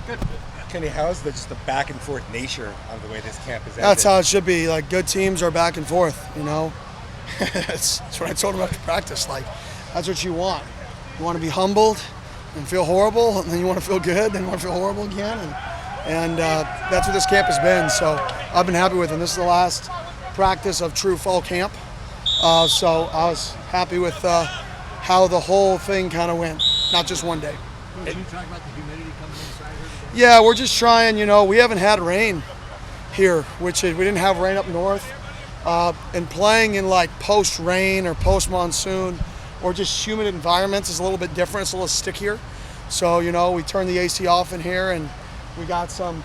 Good. Kenny, how's just the back and forth nature of the way this camp is ended? That's how it should be. Like, good teams are back and forth, you know. that's what I told him after practice. Like, that's what you want. You want to be humbled and feel horrible, and then you want to feel good, then you want to feel horrible again. And that's what this camp has been. So I've been happy with it. This is the last practice of true fall camp. So I was happy with how the whole thing kind of went, not just one day. Did you talk about the humidity coming inside here today? Yeah, we're just trying, you know, we haven't had rain here, which is, we didn't have rain up north. And playing in like post-rain or post-monsoon or just humid environments is a little bit different. It's a little stickier. So, you know, we turned the AC off in here and we got some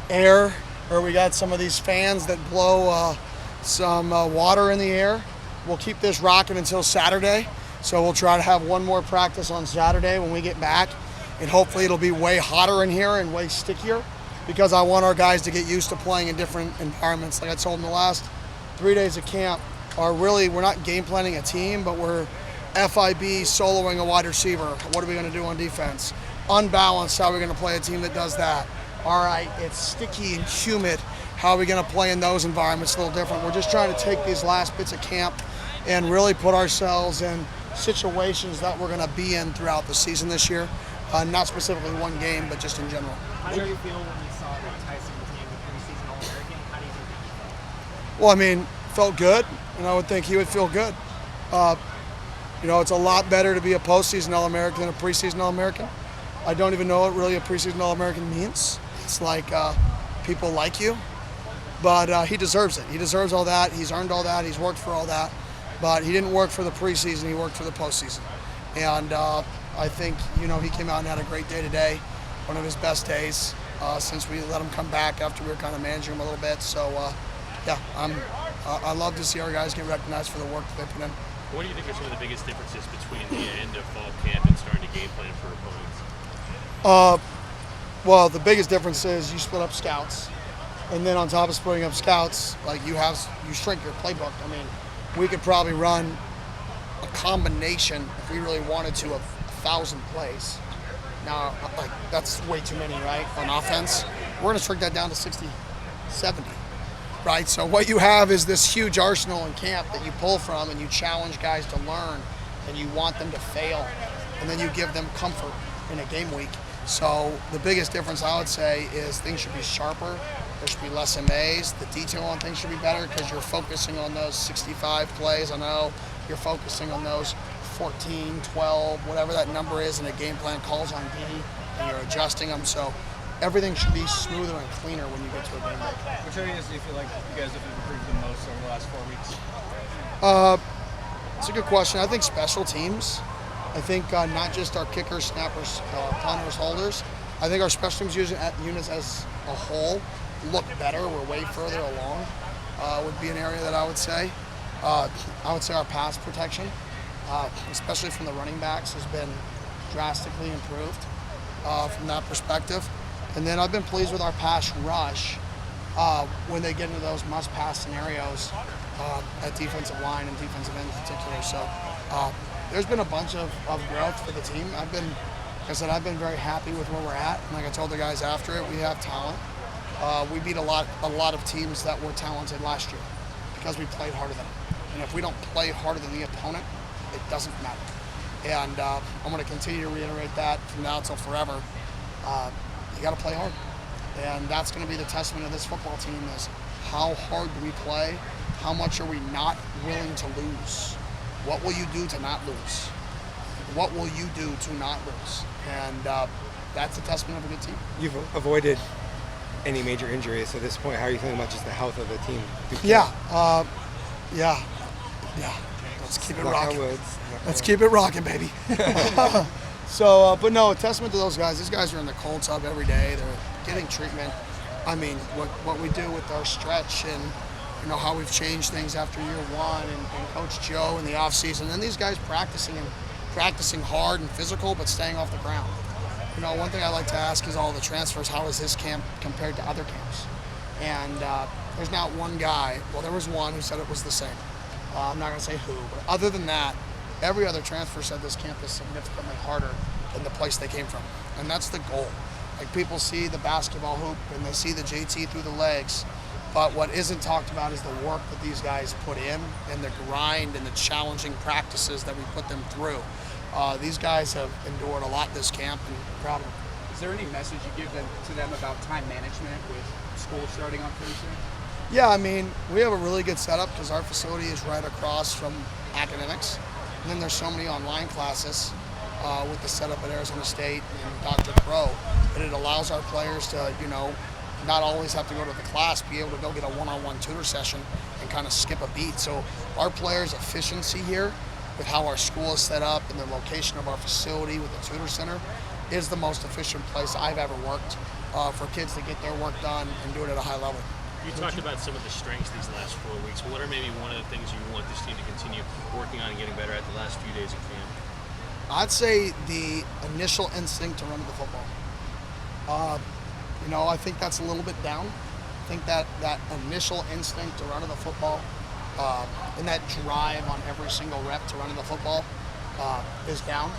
air, or we got some of these fans that blow some water in the air. We'll keep this rocking until Saturday. So we'll try to have one more practice on Saturday when we get back. And hopefully it'll be way hotter in here and way stickier, because I want our guys to get used to playing in different environments. Like I told them, the last 3 days of camp are really, we're not game planning a team, but we're FIB soloing a wide receiver. What are we going to do on defense? Unbalanced, how are we going to play a team that does that? All right, it's sticky and humid. How are we going to play in those environments? A little different. We're just trying to take these last bits of camp and really put ourselves in situations that we're going to be in throughout the season this year. Not specifically one game, but just in general. How did you feel when you saw that Tyson was named the preseason All-American? How do you think he felt? Well, I mean, felt good, and I would think he would feel good. You know, it's a lot better to be a postseason All-American than a preseason All-American. I don't even know what really a preseason All-American means. It's like people like you, but he deserves it. He deserves all that. He's earned all that. He's worked for all that. But he didn't work for the preseason. He worked for the postseason. And I think, you know, he came out and had a great day today, one of his best days since we let him come back after we were kind of managing him a little bit. So, yeah, I love to see our guys get recognized for the work that they put in. What do you think are some of the biggest differences between the end of fall camp and starting to game plan for opponents? Well, the biggest difference is you split up scouts, and then on top of splitting up scouts, like you shrink your playbook. I mean, we could probably run a combination, if we really wanted to, of 1,000 plays. Now, like, that's way too many, right? On offense, we're going to shrink that down to 60, 70. Right, so what you have is this huge arsenal in camp that you pull from, and you challenge guys to learn, and you want them to fail, and then you give them comfort in a game week. So the biggest difference, I would say, is things should be sharper. There should be less MAs. The detail on things should be better, because you're focusing on those 65 plays. I know you're focusing on those 14, 12, whatever that number is, and a game plan calls on D, and you're adjusting them. So everything should be smoother and cleaner when you get to a game week. Which areas do you feel like you guys have improved the most over the last 4 weeks? It's a good question. I think special teams. I think not just our kickers, snappers, punters, holders. I think our special teams units as a whole look better. We're way further along. Would be an area that I would say. I would say our pass protection, especially from the running backs, has been drastically improved from that perspective. And then I've been pleased with our pass rush when they get into those must-pass scenarios at defensive line and defensive end in particular. So there's been a bunch of growth for the team. Like I said, I've been very happy with where we're at. And like I told the guys after it, we have talent. We beat a lot of teams that were talented last year because we played harder than them. And if we don't play harder than the opponent, it doesn't matter. And I'm going to continue to reiterate that from now till forever. You got to play hard, and that's going to be the testament of this football team: is how hard do we play? How much are we not willing to lose? What will you do to not lose? What will you do to not lose? And that's a testament of a good team. You've avoided any major injuries at this point. How are you feeling about just the health of the team? Yeah. Let's keep it rocking. Let's keep it rocking, baby. So, but no, a testament to those guys. These guys are in the cold tub every day. They're getting treatment. I mean, what we do with our stretch, and you know how we've changed things after year one, and Coach Joe in the off season, and these guys practicing hard and physical, but staying off the ground. You know, one thing I like to ask is all the transfers, how is this camp compared to other camps? And there's not one guy. Well, there was one who said it was the same. I'm not going to say who, but other than that, every other transfer said this camp is significantly harder than the place they came from. And that's the goal. Like, people see the basketball hoop and they see the JT through the legs, but what isn't talked about is the work that these guys put in and the grind and the challenging practices that we put them through. These guys have endured a lot this camp, and I'm proud of them. Is there any message you give to them about time management with school starting on Thursday? Yeah, I mean, we have a really good setup because our facility is right across from academics. And then there's so many online classes with the setup at Arizona State and Dr. Crow that it allows our players to, not always have to go to the class, be able to go get a one-on-one tutor session and kind of skip a beat. So our players' efficiency here with how our school is set up and the location of our facility with the tutor center is the most efficient place I've ever worked for kids to get their work done and do it at a high level. You talked about some of the strengths these last 4 weeks. What are maybe one of the things you want this team to continue working on and getting better at the last few days of camp? I'd say the initial instinct to run the football. I think that's a little bit down. I think that initial instinct to run the football and that drive on every single rep to run the football is down.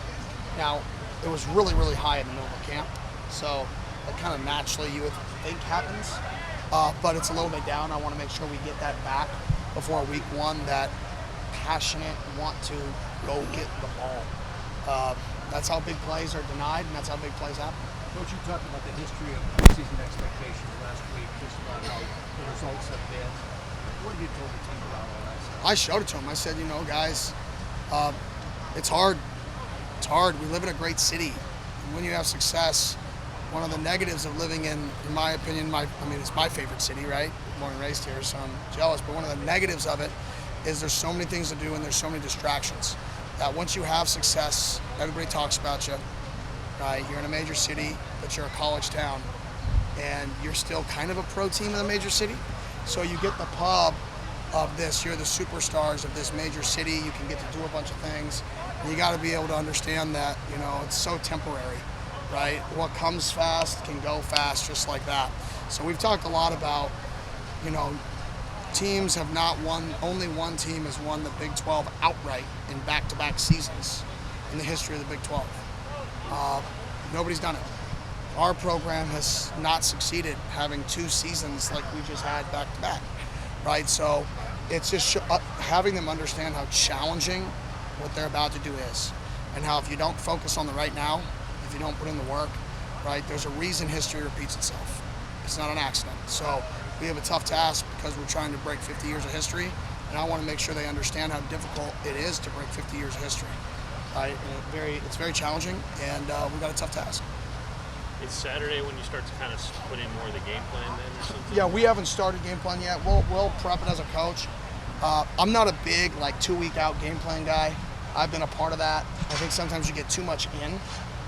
Now, it was really, really high in the middle of camp, so that kind of naturally you would think happens. But it's a little bit down. I want to make sure we get that back before week one, that passionate want to go get the ball. That's how big plays are denied, and that's how big plays happen. Coach, you talked about the history of preseason expectations last week, just about how the results have been. What have you told the team about all that stuff? I showed it to them. I said, guys, it's hard. It's hard. We live in a great city. And when you have success, one of the negatives of living in my opinion, it's my favorite city, right? Born and raised here, so I'm jealous. But one of the negatives of it is there's so many things to do and there's so many distractions. That once you have success, everybody talks about you, right? You're in a major city, but you're a college town, and you're still kind of a pro team in the major city. So you get the pub of this, you're the superstars of this major city, you can get to do a bunch of things. And you got to be able to understand that, it's so temporary, right? What comes fast can go fast just like that. So we've talked a lot about, teams have not won, only one team has won the Big 12 outright in back-to-back seasons in the history of the Big 12. Nobody's done it. Our program has not succeeded having 2 seasons like we just had back-to-back, right? So it's just having them understand how challenging what they're about to do is, and how if you don't focus on the right now, if you don't put in the work, right, there's a reason history repeats itself. It's not an accident. So we have a tough task because we're trying to break 50 years of history, and I want to make sure they understand how difficult it is to break 50 years of history. Right? And it's very challenging, and we've got a tough task. It's Saturday when you start to kind of put in more of the game plan then or something? Yeah, we haven't started game plan yet. We'll prep it as a coach. I'm not a big 2-week out game plan guy. I've been a part of that. I think sometimes you get too much in.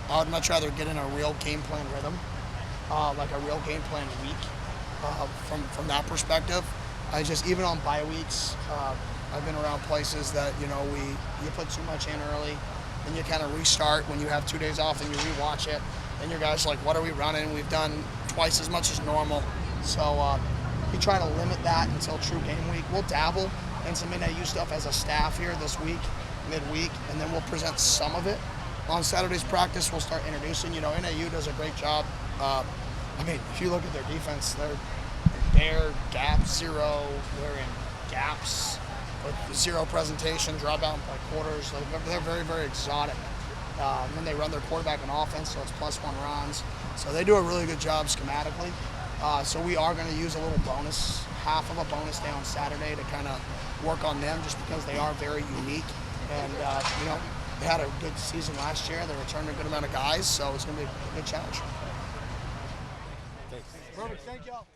I'd much rather get in a real game plan rhythm, like a real game plan week. From that perspective, even on bye weeks, I've been around places that you put too much in early, and you kind of restart when you have 2 days off and you rewatch it, and your guys are like, what are we running? We've done twice as much as normal. So you try to limit that until true game week. We'll dabble in some NAU stuff as a staff here this week, midweek, and then we'll present some of it. On Saturday's practice, we'll start introducing. NAU does a great job. If you look at their defense, they're gap zero. They're in gaps with zero presentation, drop out by quarters. They're very, very exotic. And then they run their quarterback on offense, so it's +1 runs. So they do a really good job schematically. So we are going to use a little bonus, half of a bonus day on Saturday to kind of work on them, just because they are very unique. And they had a good season last year. They returned a good amount of guys, so it's going to be a good challenge. Thanks. Perfect. Thank y'all.